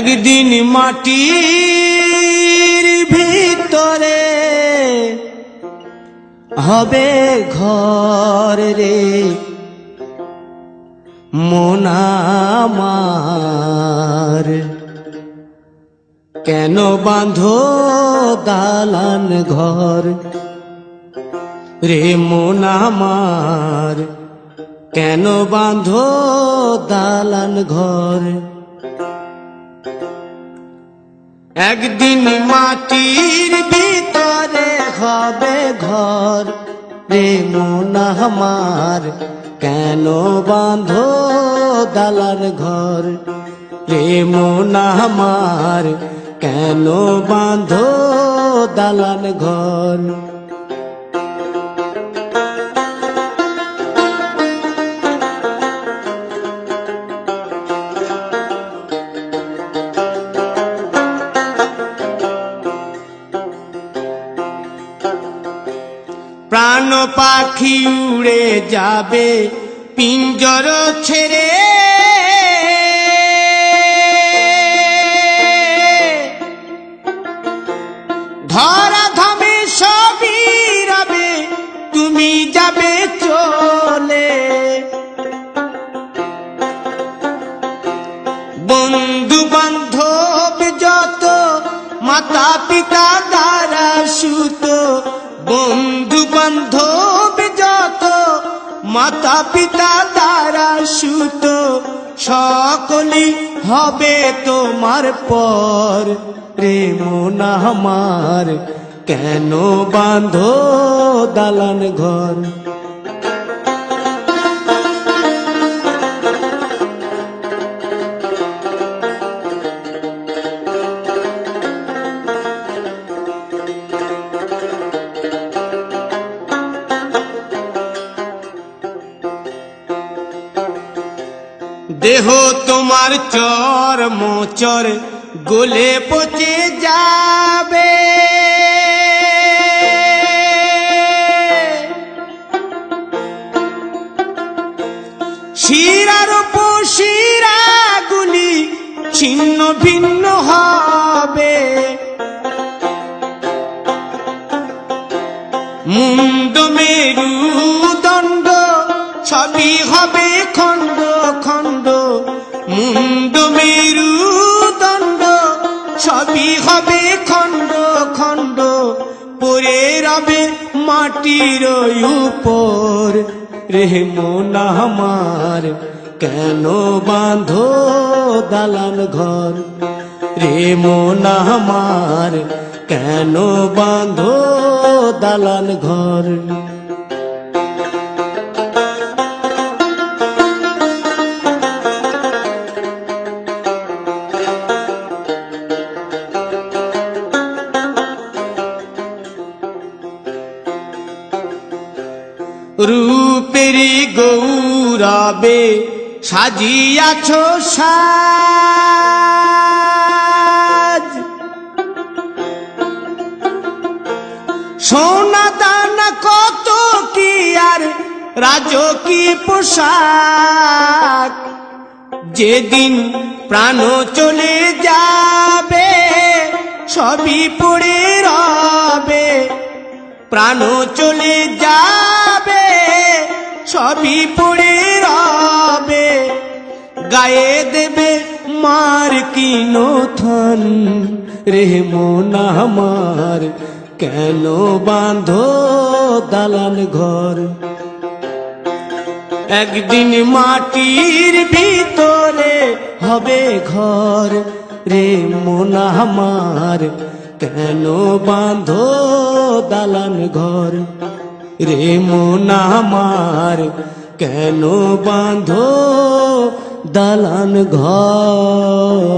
একদিন মাটির ভিতরে হবে ঘর রে মন আমার, কেন বাঁধো দালান ঘর রে মন আমার, কেন বাঁধো দালান ঘর। একদিন মাটির ভিতরে হবে ঘর রে মন আমার, কেন বাঁধো দালান ঘর রে মন আমার, কেন বাঁধো দালান ঘর। প্রাণ পাখি উড়ে যাবে পিঞ্জর ছেড়ে, ধরা ধামে সবই রবে তুমি যাবে চলে। বন্ধু বান্ধব যত মাতা পিতা দ্বারা সুত, বন্ধু বান্ধব যত মাতা পিতা দ্বারা সুত, সকলই হবে তোমার পর রে মন আমার, কেন বাঁধো দালান ঘর। দেহ তোমার চর মোচর গলে পচে যাবে, শিরার উপশিরা গুলি ছিন্ন ভিন্ন হবে, মুন্ড মেরুদণ্ড সবই হবে খণ্ড খণ্ড, মুন্ড মেরুদণ্ড সবই হবে খণ্ড খণ্ড, পড়ে রবে মাটির উপর রে মন আমার, কেন বাঁধো দালান ঘর রে মন আমার, কেন বাঁধো দালান ঘর। রূপেরি গৌরবে সাজিয়াছ সাজ, সোনা দানা কত কি আর রাজকীয় পোশাক, যেদিন প্রাণ চলে যাবে সবই পড়ে রবে, প্রাণ চলে যাবে সবই পড়ে রবে, গায়ে দেবে মার কিনো থান রে মন আমার, কেন বাঁধো দালান ঘর। একদিন মাটির ভিতরে হবে ঘর রে মন আমার, কেন বাঁধো দালান ঘর রে মন আমার, কেন বাঁধো দালান ঘর।